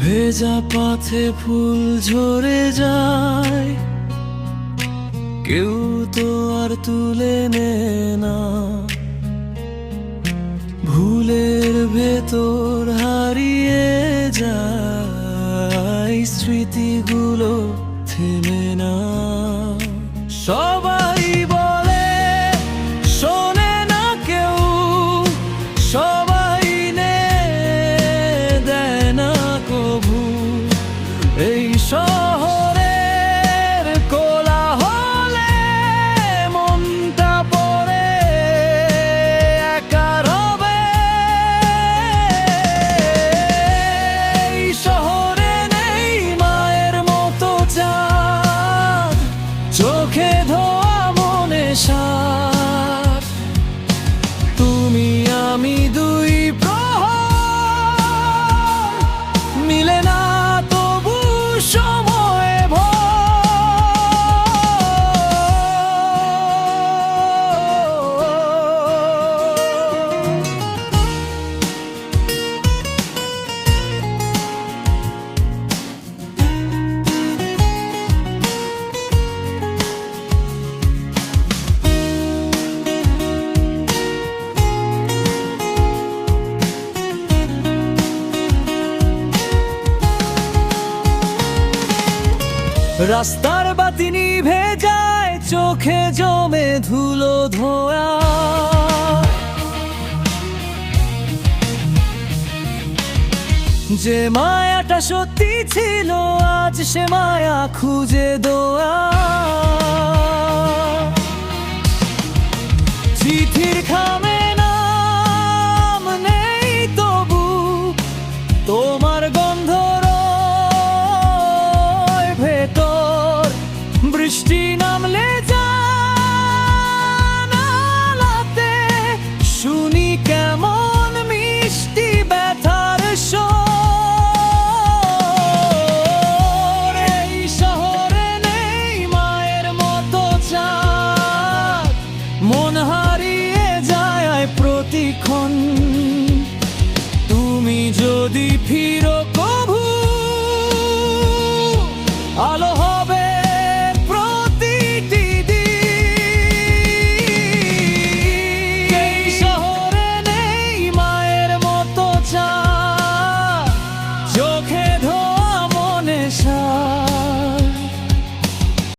ভেজা পাথে ফুল ঝরে যায়, কেউ তো আর তুলে নেয় না। ভুলের ভেতর হারিয়ে যায়, স্মৃতিগুলো থেমে না। সবাই বলে শোনে না কেউ, সবাই নে দেয় না কভু। এই শহরের কোলাহলে মনটা পড়ে একা রবে। এই শহরে নেই মায়ের মতো চাঁদ, চোখে ধোয়া মনে সার। তুমি আমি দুই প্রহর, মিলে না তবু সময় ভর। রাস্তার বাতি নিভে যায়, চোখে জমে ধুলো ধোয়া। যে মায়াটা সত্যি ছিল, আজ সে মায়া খুঁজে দোয়া। চিঠির খামে নাম নেই তবু, তোমার গন্ধ ভেতর বৃষ্টি নামলে